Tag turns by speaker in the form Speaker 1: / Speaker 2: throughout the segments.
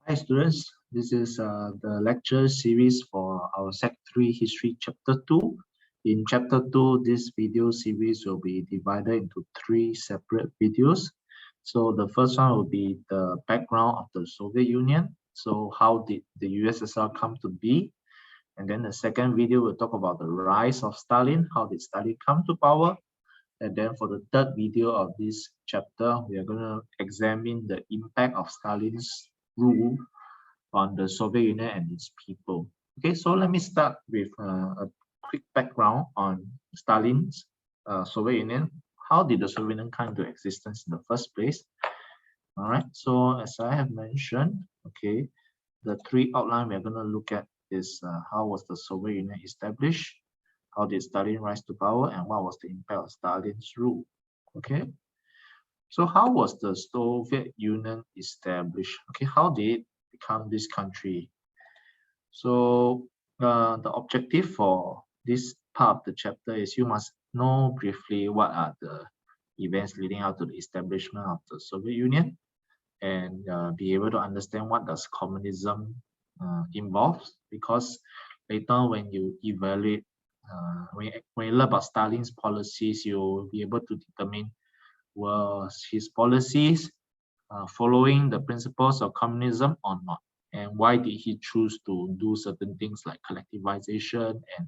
Speaker 1: Hi students, this is the lecture series for our Sec 3 History Chapter 2. In Chapter 2, this video series will be divided into 3 separate videos. So the first one will be the background of the Soviet Union. So how did the USSR come to be? And then the second video will talk about the rise of Stalin. How did Stalin come to power? And then for the third video of this chapter, we are going to examine the impact of Stalin's rule on the Soviet Union and its people. Okay, so let me start with a quick background on Stalin's Soviet Union. How did the Soviet Union come into existence in the first place? All right, so as I have mentioned, okay, the 3 outline we're going to look at is how was the Soviet Union established, how did Stalin rise to power, and what was the impact of Stalin's rule. Okay, so how was the Soviet Union established? Okay, how did it become this country? So the objective for this part of the chapter is you must know briefly what are the events leading up to the establishment of the Soviet Union, and be able to understand what does communism involves, because later when you evaluate, when you learn about Stalin's policies, you'll be able to determine was his policies following the principles of communism or not, and why did he choose to do certain things like collectivization and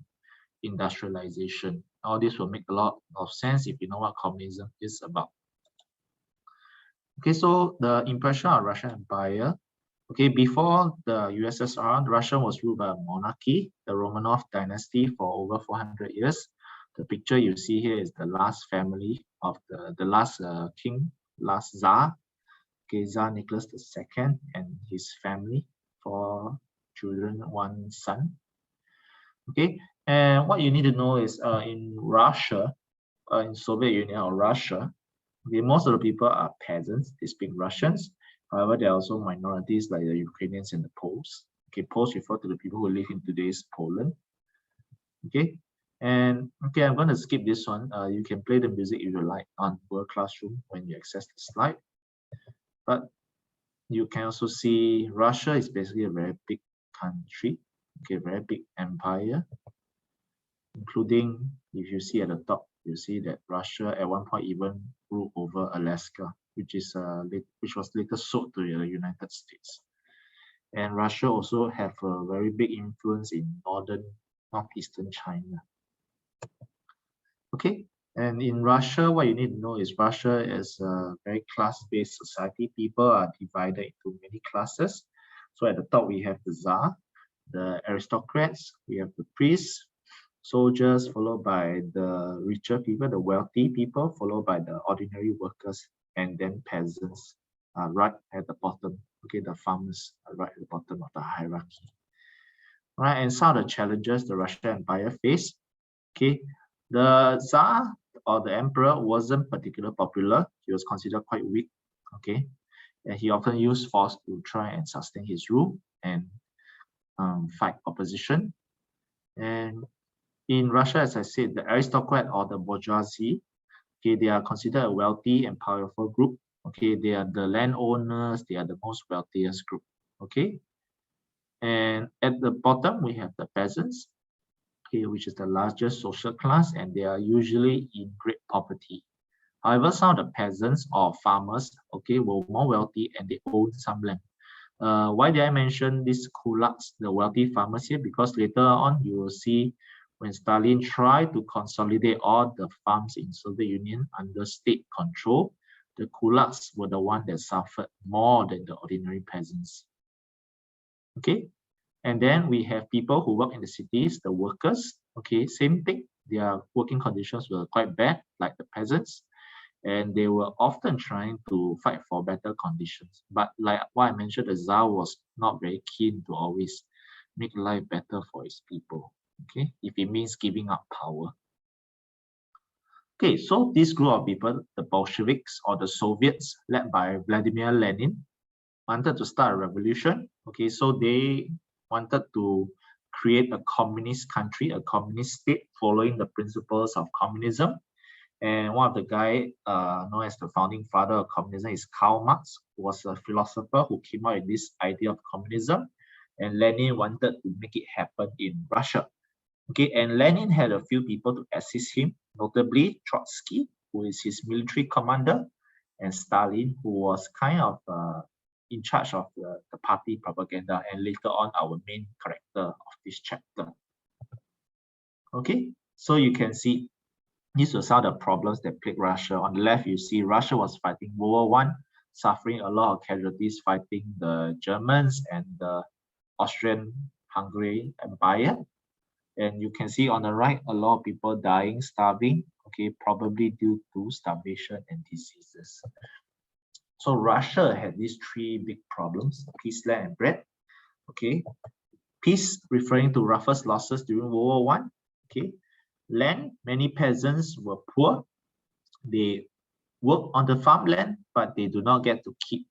Speaker 1: industrialization. All this will make a lot of sense if you know what communism is about. Okay, so the impression of Russian Empire. Okay, before the USSR, Russia was ruled by a monarchy, the Romanov dynasty, for over 400 years. The picture you see here is the last family of the last king, last Tsar, okay, Tsar Nicholas II and his family, 4 children, 1 son. Okay, and what you need to know is in Russia, in Soviet Union or Russia, okay, most of the people are peasants, they speak Russians. However, there are also minorities like the Ukrainians and the Poles. Okay, Poles refer to the people who live in today's Poland. Okay, and okay, I'm going to skip this one. You can play the music if you like on World Classroom when you access the slide. But you can also see Russia is basically a very big country, okay, very big empire, including, if you see at the top, you see that Russia at one point even ruled over Alaska, which was later sold to the United States. And Russia also have a very big influence in northeastern China. Okay, and in Russia, what you need to know is Russia is a very class-based society. People are divided into many classes. So at the top, we have the Tsar, the aristocrats, we have the priests, soldiers, followed by the richer people, the wealthy people, followed by the ordinary workers, and then peasants right at the bottom. Okay, the farmers are right at the bottom of the hierarchy. All right, and some of the challenges the Russian Empire faced. Okay, the Tsar or the emperor wasn't particularly popular. He was considered quite weak. Okay, and he often used force to try and sustain his rule and fight opposition. And in Russia, as I said, the aristocrat or the bourgeoisie, okay, they are considered a wealthy and powerful group. Okay, they are the landowners, they are the most wealthiest group. Okay, and at the bottom we have the peasants, okay, which is the largest social class, and they are usually in great poverty. However, some of the peasants or farmers, okay, were more wealthy and they owned some land. Why did I mention these kulaks, the wealthy farmers here? Because later on you will see when Stalin tried to consolidate all the farms in Soviet Union under state control, the kulaks were the one that suffered more than the ordinary peasants. Okay, and then we have people who work in the cities, the workers. Okay, same thing. Their working conditions were quite bad, like the peasants, and they were often trying to fight for better conditions. But like what I mentioned, the Tsar was not very keen to always make life better for his people. Okay, if it means giving up power. Okay, so this group of people, the Bolsheviks or the Soviets, led by Vladimir Lenin, wanted to start a revolution. Okay, so they wanted to create a communist country, a communist state, following the principles of communism. And one of the guy known as the founding father of communism is Karl Marx, who was a philosopher who came out with this idea of communism. And Lenin wanted to make it happen in Russia. Okay, and Lenin had a few people to assist him, notably Trotsky, who is his military commander, and Stalin, who was kind of in charge of the party propaganda, and later on our main character of this chapter. Okay, so you can see these were some of the problems that plagued Russia. On the left, you see Russia was fighting World War I, suffering a lot of casualties fighting the Germans and the Austrian-Hungary Empire. And you can see on the right, a lot of people dying, starving, okay, probably due to starvation and diseases. So Russia had these three big problems: peace, land, and bread. Okay, peace referring to Russia's losses during World War I. Okay, land, many peasants were poor. They work on the farmland, but they do not get to keep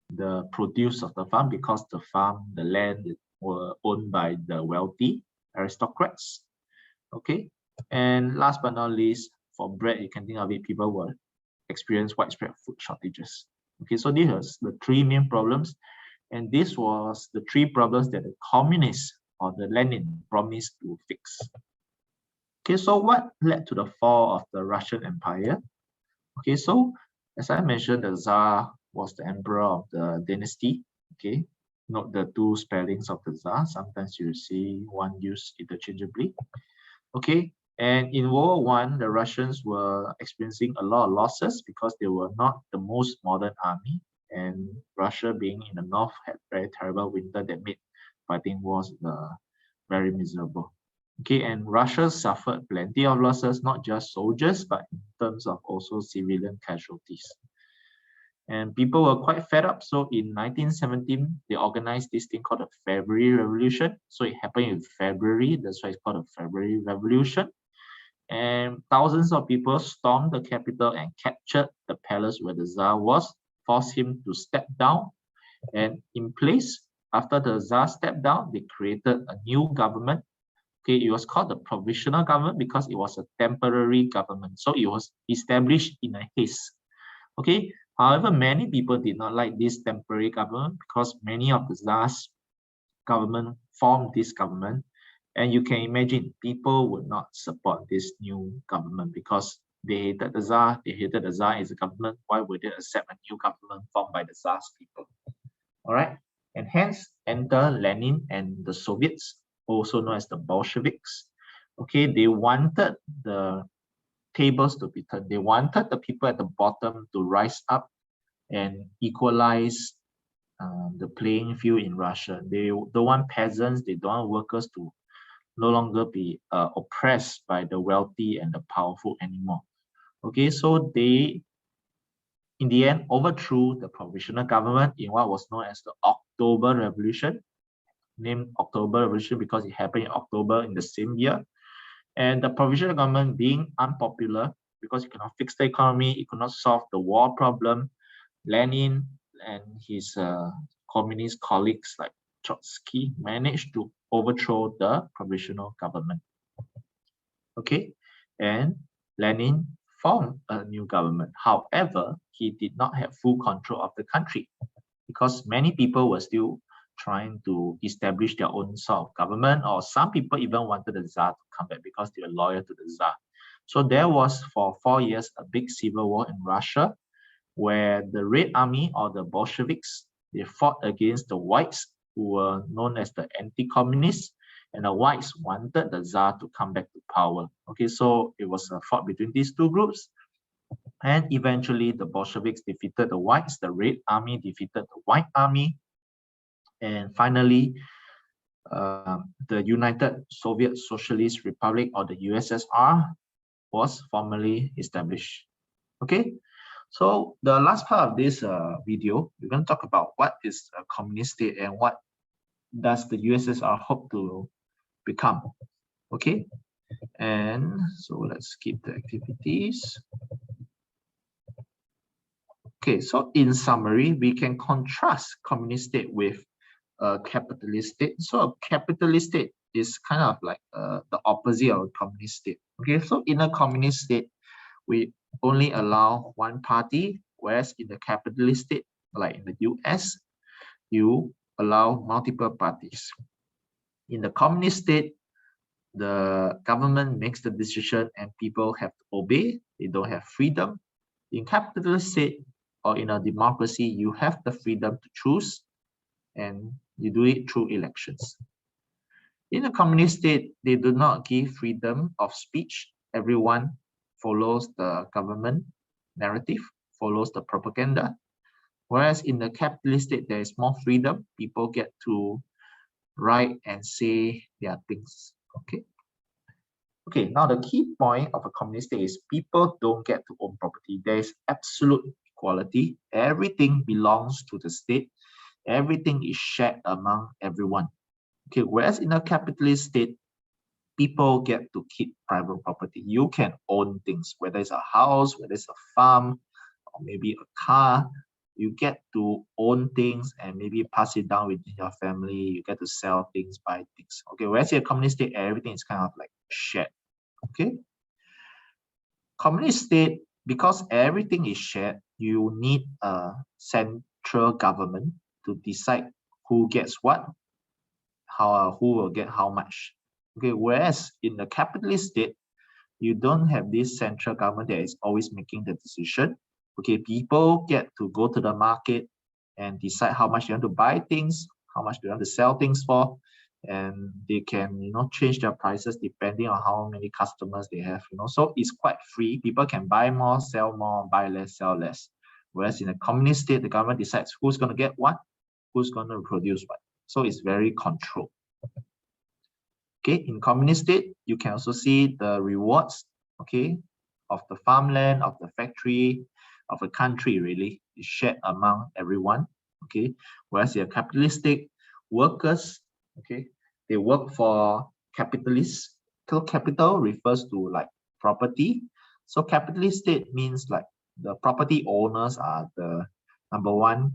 Speaker 1: the produce of the farm because the farm, the land were owned by the wealthy aristocrats. Okay, and last but not least, for bread, you can think of it, people will experience widespread food shortages. Okay, so these are the three main problems, and this was the three problems that the communists or the Lenin promised to fix. Okay, so what led to the fall of the Russian Empire? Okay, so as I mentioned, the Tsar was the emperor of the dynasty. Okay, note the two spellings of the Tsar. Sometimes you see one used interchangeably. Okay, and in World War I, the Russians were experiencing a lot of losses because they were not the most modern army, and Russia being in the north had very terrible winter that made fighting wars very miserable. Okay, and Russia suffered plenty of losses, not just soldiers, but in terms of also civilian casualties. And people were quite fed up. So in 1917, they organized this thing called the February Revolution. So it happened in February. That's why it's called the February Revolution. And thousands of people stormed the capital and captured the palace where the Tsar was, forced him to step down. And in place, after the Tsar stepped down, they created a new government. Okay, it was called the provisional government because it was a temporary government. So it was established in a haste. Okay, however, many people did not like this temporary government because many of the Tsar's government formed this government. And you can imagine people would not support this new government because they hated the Tsar, they hated the Tsar as a government. Why would they accept a new government formed by the Tsar's people? All right, and hence enter Lenin and the Soviets, also known as the Bolsheviks. Okay, they wanted the tables to be turned. They wanted the people at the bottom to rise up and equalize the playing field in Russia. They don't want peasants, they don't want workers to no longer be oppressed by the wealthy and the powerful anymore. Okay, so they, in the end, overthrew the provisional government in what was known as the October Revolution, named October Revolution because it happened in October in the same year. And the provisional government being unpopular because it cannot fix the economy, it could not solve the war problem, Lenin and his communist colleagues like Trotsky managed to overthrow the provisional government. Okay, and Lenin formed a new government. However, he did not have full control of the country because many people were still trying to establish their own sort of government, or some people even wanted the Tsar to come back because they were loyal to the Tsar. So there was for 4 years a big civil war in Russia where the Red Army or the Bolsheviks, they fought against the Whites who were known as the anti-communists, and the Whites wanted the Tsar to come back to power. Okay, so it was a fight between these two groups. And eventually the Bolsheviks defeated the Whites, the Red Army defeated the White Army, and finally the United Soviet Socialist Republic or the USSR was formally established. Okay, so the last part of this video, we're going to talk about what is a communist state and what does the USSR hope to become. Okay, and so let's skip the activities. Okay, so in summary, we can contrast communist state with a capitalist state. So a capitalist state is kind of like the opposite of a communist state. Okay, so in a communist state, we only allow one party, whereas in the capitalist state, like in the US, you allow multiple parties. In the communist state, the government makes the decision and people have to obey. They don't have freedom. In capitalist state or in a democracy, you have the freedom to choose and you do it through elections. In a communist state, they do not give freedom of speech. Everyone follows the government narrative, follows the propaganda. Whereas in the capitalist state, there is more freedom. People get to write and say their things. Okay, now the key point of a communist state is people don't get to own property. There is absolute equality. Everything belongs to the state. Everything is shared among everyone. Okay, whereas in a capitalist state, people get to keep private property. You can own things, whether it's a house, whether it's a farm, or maybe a car. You get to own things and maybe pass it down within your family. You get to sell things, buy things. Okay, whereas in a communist state, everything is kind of like shared. Okay. Communist state, because everything is shared, you need a central government to decide who gets what, who will get how much. Okay, whereas in the capitalist state, you don't have this central government that is always making the decision. Okay, people get to go to the market and decide how much they want to buy things, how much they want to sell things for, and they can, change their prices depending on how many customers they have, so it's quite free. People can buy more, sell more, buy less, sell less. Whereas in a communist state, the government decides who's going to get what, who's going to produce what. So it's very controlled. Okay, in communist state, you can also see the rewards, okay, of the farmland, of the factory, of a country really is shared among everyone. Okay, whereas in a capitalist state, workers, okay, they work for capitalists. So capital refers to like property. So capitalist state means like the property owners are the number one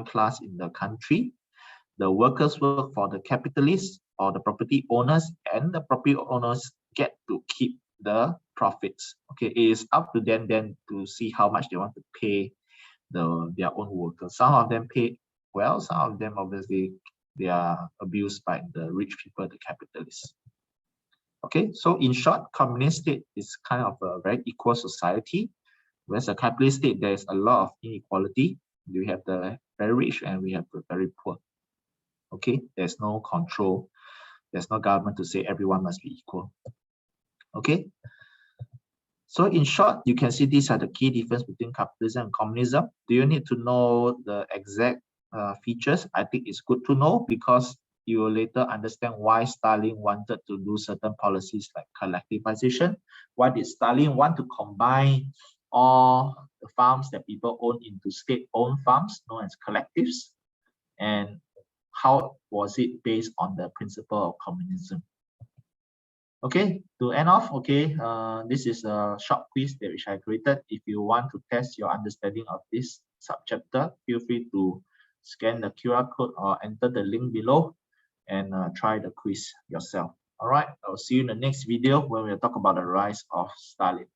Speaker 1: class in the country. The workers work for the capitalists or the property owners, and the property owners get to keep the profits. Okay, it is up to them then to see how much they want to pay their own workers. Some of them pay well, some of them obviously they are abused by the rich people, the capitalists. Okay, so in short, communist state is kind of a very equal society, whereas a capitalist state, there is a lot of inequality. We have the very rich and we have the very poor. Okay, there's no control. There's no government to say everyone must be equal. Okay, so in short, you can see these are the key difference between capitalism and communism. Do you need to know the exact features? I think it's good to know because you will later understand why Stalin wanted to do certain policies like collectivization. Why did Stalin want to combine all the farms that people own into state-owned farms known as collectives? And how was it based on the principle of communism? Okay, to end off, okay, this is a short quiz that which I created. If you want to test your understanding of this subchapter, feel free to scan the QR code or enter the link below and try the quiz yourself. All right, I'll see you in the next video when we'll talk about the rise of Stalin.